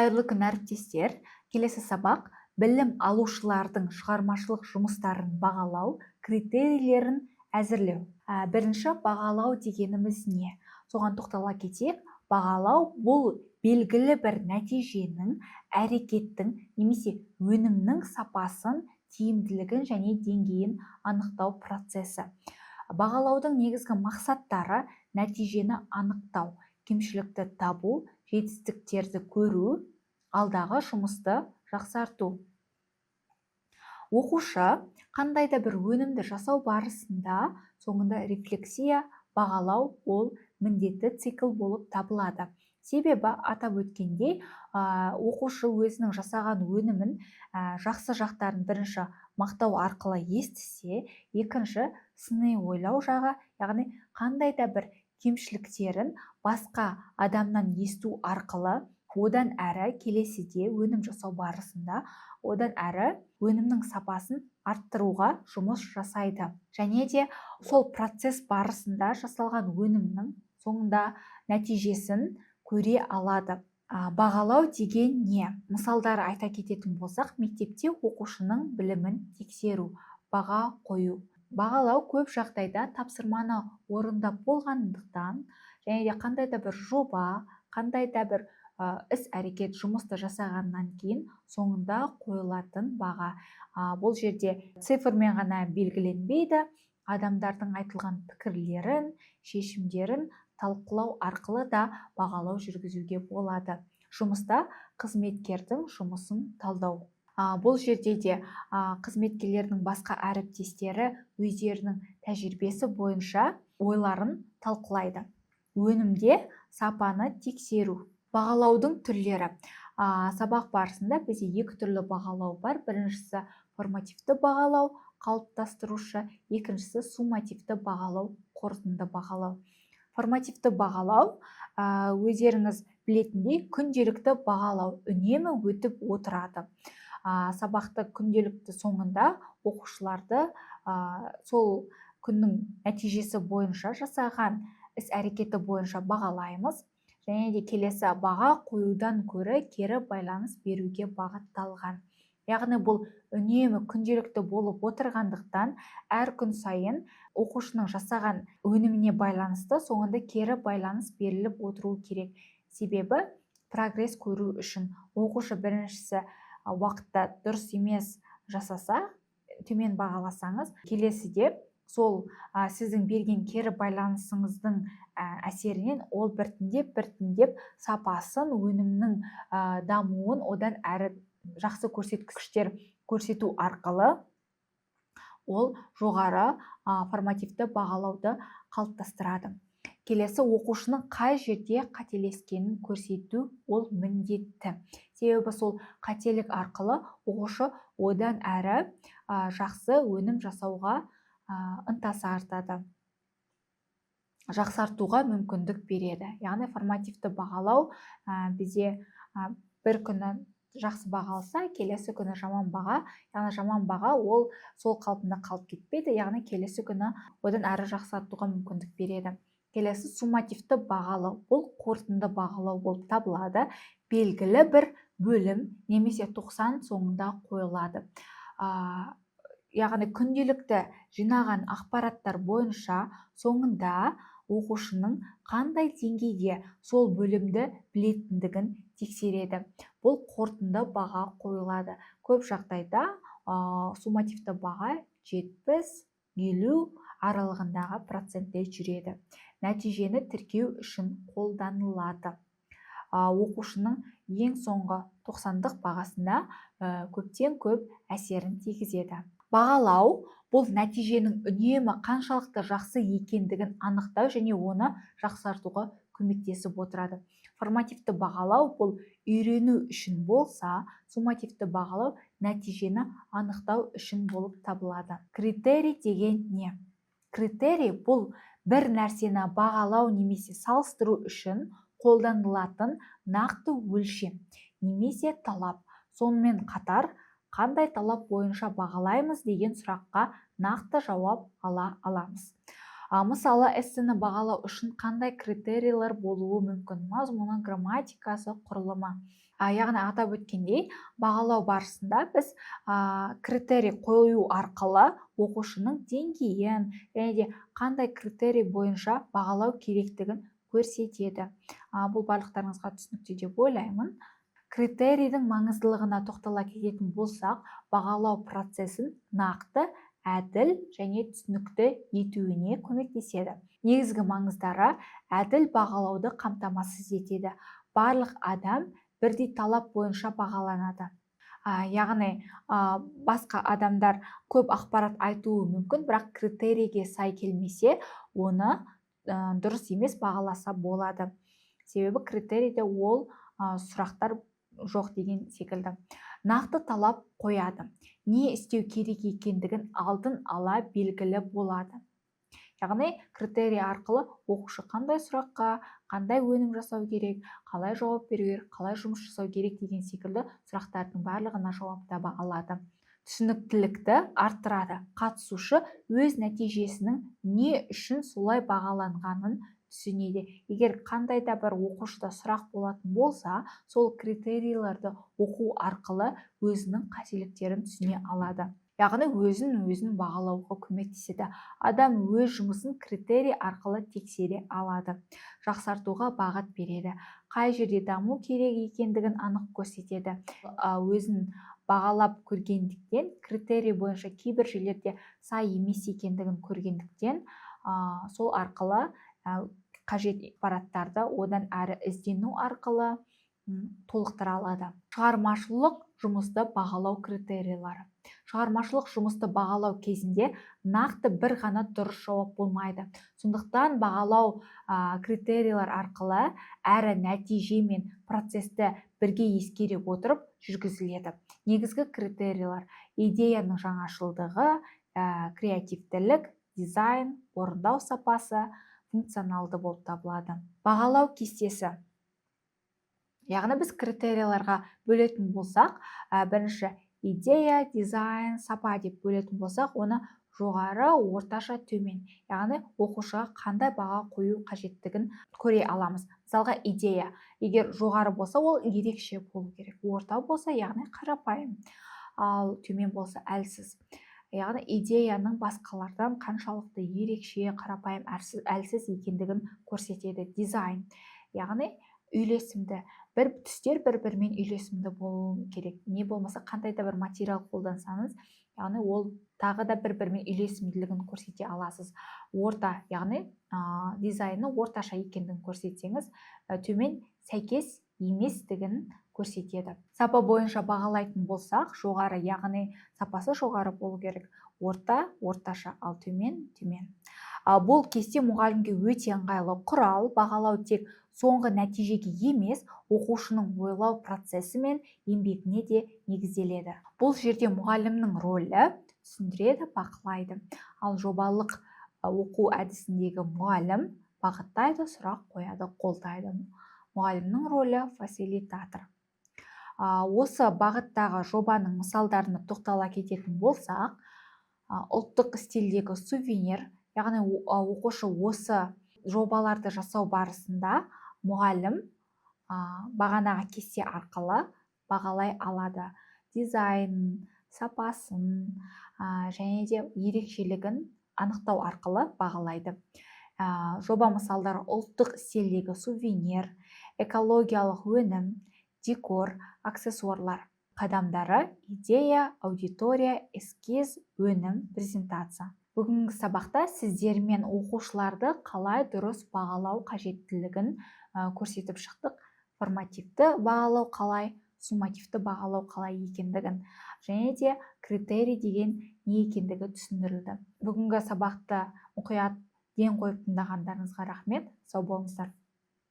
Қайырлы күн, әріптестер. Келесі сабақ білім алушылардың шығармашылық жұмыстарын бағалау критерийлерін әзірлеу. Бірінші, бағалау дегеніміз не? Соған тоқтала кетейік. Бағалау бұл белгілі бір нәтиженің, әрекеттің немесе өнімнің сапасын, тиімділігін және деңгейін анықтау процесі. Бағалаудың негізгі мақсаттары нәтижені анықтау, кемшілікті табу, жетістіктерді көру, алдағы жұмысты жақсарту. Оқушы қандай да бір өнімді жасау барысында соңында рефлексия, бағалау ол міндетті цикл болып табылады. Себебі атап өткендей, оқушы өзінің жасаған өнімін жақсы жақтарын бірінші мақтау арқылы естісе, екінші сыни ойлау жағы, яғни қандай да бір кемшіліктерін басқа адамнан есту арқылы одан әрі келесіде өнім жасау барысында одан әрі өнімнің сапасын арттыруға жұмыс жасайды. Және де сол процесс барысында жасалған өнімнің соңында нәтижесін көре алады. Бағалау деген не? Мысалдары айта кететін болсақ, мектепте оқушының білімін тексеру, баға қою. Бағалау көп жағдайда тапсырманы орындап болғандықтан, және де қандай да бір жоба, қандай да бір іс-әрекет жұмысты жасағаннан кейін соңында қойылатын баға. Бұл жерде цифрмен ғана белгіленбейді, адамдардың айтылған пікірлерін, шешімдерін талқылау арқылы да бағалау жүргізуге болады. Жұмыста қызметкердің жұмысын талдау. Бұл жерде де қызметкерлердің басқа әріптестері өздерінің тәжірибесі бойынша ойларын талқылайды. Өнімде сапаны тексеру. Бағалаудың түрлері. Сабақ барысында бізде екі түрлі бағалау бар. Біріншісі формативті бағалау, қалыптастырушы, екіншісі суммативті бағалау, қорытынды бағалау. Формативті бағалау өздеріңіз білетіндей күнделікті бағалау үнемі өтіп отырады. Сабақты күнделікті соңында оқушыларды сол күннің нәтижесі бойынша жасаған іс-әрекеті бойынша бағалаймыз. Және де келесі баға қоюдан көрі кері байланыс беруге бағытталған. Яғни бұл үнемі күнделікті болып отырғандықтан әр күн сайын оқушының жасаған өніміне байланысты соңында кері байланыс беріліп отыру керек. Себебі прогресс көру үшін оқушы біріншісі уақытта дұрыс емес жасаса, төмен бағаласаңыз, келесіде сол сіздің берген кері байланысыңыздың әсерінен ол біртіндеп сапасын, өнімнің дамуын одан әрі жақсы көрсеткіштер көрсету арқылы ол жоғары формативті бағалауды қалыптастырады. Келесі, оқушының қай жерде қателескенін көрсету ол міндетті. Себебі сол қателік арқылы оқушы одан әрі жақсы өнім жасауға ынтасы артады, жақсартуға мүмкіндік береді. Яғни формативті бағалау бізде бір күні жақсы баға алса, келесі күні жаман баға, яғни жаман баға ол сол қалпында қалып кетпейді, яғни келесі күні одан әрі жақсартуға мүмкіндік береді. Келесі суммативті бағалау, бұл қорытынды бағалау болып табылады. Белгілі бір бөлім немесе 90 соңында қойылады. Яғни күнделікті жинаған ақпараттар бойынша соңында оқушының қандай деңгейде сол бөлімді білетіндігін тексереді. Бұл қорытынды баға қойылады. Көп жағдайда суммативті баға 70-50 аралығындағы процентте жүреді. Нәтижені тіркеу үшін қолданылады. Оқушының ең соңғы 90-дық бағасына көптен көп әсерін тигізеді. Бағалау бұл нәтиженің үнемі қаншалықты жақсы екендігін анықтау және оны жақсартуға көмектесіп отырады. Формативті бағалау бұл үйрену үшін болса, суммативті бағалау нәтижені анықтау үшін болып табылады. Критерий деген не? Критерий бұл бір нәрсені бағалау немесе салыстыру үшін қолданылатын нақты өлшем немесе талап. Сонымен қатар, қандай талап бойынша бағалаймыз деген сұраққа нақты жауап ала аламыз. Мысалы, эссені бағалау үшін қандай критерийлер болуы мүмкін? Мазмұны, грамматикасы, құрылымы. Яғни атап өткендей, бағалау барысында біз критерий қою арқылы оқушының деңгейін және де қандай критерий бойынша бағалау керектігін көрсетеді. Бұл барлықтарыңызға түсінікті деп ойлаймын. Критерийдің маңыздылығына тоқтала кететін болсақ, бағалау процесін нақты, әділ және түсінікті етуіне көмектеседі. Негізгі маңыздары әділ бағалауды қамтамасыз етеді. Барлық адам бірдей талап бойынша бағаланады. Яғни басқа адамдар көп ақпарат айтуы мүмкін, бірақ критерийге сай келмесе, оны дұрыс емес бағаласа болады. Себебі критерийде ол сұрақтар жоқ деген секілді. Нақты талап қояды. Не істеу керек екендігін алдын ала белгілі болады. Яғни критерий арқылы оқушы қандай сұраққа, қандай өнім жасау керек, қалай жауап беру керек, қалай жұмыс жасау керек деген секілді сұрақтардың барлығына жауап таба алады. Түсініктілікті арттырады. Қатысушы өз нәтижесінің не үшін солай бағаланғанын түсінеді. Егер қандай да бір оқушыда сұрақ болатын болса, сол критерийлерді оқу арқылы өзінің қателіктерін түсіне алады. Яғни өзін бағалауға көмектеседі. Адам өз жұмысын критерий арқылы тексере алады. Жақсартуға бағыт береді. Қай жерде даму керек екендігін анық көрсетеді. Өзін бағалап көргендіктен, критерий бойынша кейбір жерлерде сай емес екендігін көргендіктен, сол арқылы қажет ақпараттарды одан әрі іздену арқылы толықтыра алады. Шығармашылық жұмысты бағалау критерийлері. Шығармашылық жұмысты бағалау кезінде нақты бір ғана дұрыс жауап болмайды. Сондықтан бағалау критерийлер арқылы әрі нәтиже мен процесті бірге ескере отырып жүргізіледі. Негізгі критерийлер идеяның жаңашылдығы, креативтілік, дизайн, орындау сапасы, функционалды болып табылады. Бағалау кестесі. Яғни біз критерийлерға бөлетін болсақ, бірінші идея, дизайн, сапа деп бөлетін болсақ, оны жоғары, орташа, төмен. Яғни оқушыға қандай баға қою қажеттігін көре аламыз. Мысалға идея. Егер жоғары болса, ол ерекше болу керек. Орта болса, яғни қарапайым. Ал төмен болса, әлсіз. Яғни идеяның басқалардан қаншалықты ерекше, қарапайым, әлсіз екендігін көрсетеді. Дизайн. Яғни үйлесімді. Түстер бір-бірімен үйлесімді болу керек. Не болмаса қандай да бір материал қолдансаңыз, яғни ол тағы да бір-бірімен үйлесімділігін көрсете аласыз. Орта, яғни дизайны орташа екендігін көрсетсеңіз, төмен сәйкес еместігін көрсетеді. Сапа бойынша бағалайтын болсақ, жоғары, яғни сапасы жоғары болу керек. Орта, орташа, ал төмен. Бұл кесте мұғалімге өте ыңғайлы құрал. Бағалау тек соңғы нәтижеге емес, оқушының ойлау процесі мен еңбегіне де негізделеді. Бұл жерде мұғалімнің рөлі түсіндіреді, бақылайды. Ал жобалық оқу әдісіндегі мұғалім бағыттайды, сұрақ қояды, қолдайды. Мұғалімнің рөлі фасилитатор. Осы бағыттағы жобаның мысалдарына тоқтала кететін болсақ, ұлттық стильдегі сувенир, яғни оқушы осы жобаларды жасау барысында мұғалім бағанағы кесте арқылы бағалай алады. Дизайн, сапасын және де ерекшелігін анықтау арқылы бағалайды. Жоба мысалдары ұлттық стильдегі сувенир, экологиялық өнім, декор, аксессуарлар. Қадамдары: идея, аудитория, эскиз, өнім, презентация. Бүгінгі сабақта сіздермен оқушыларды қалай дұрыс бағалау қажеттілігін көрсетіп шықтық. Формативті бағалау қалай, суммативті бағалау қалай екендігін, және де критерий деген не екендігі түсіндірілді. Бүгінгі сабақты мұқият ден қойып тыңдағандарыңызға рахмет. Сау болыңыздар.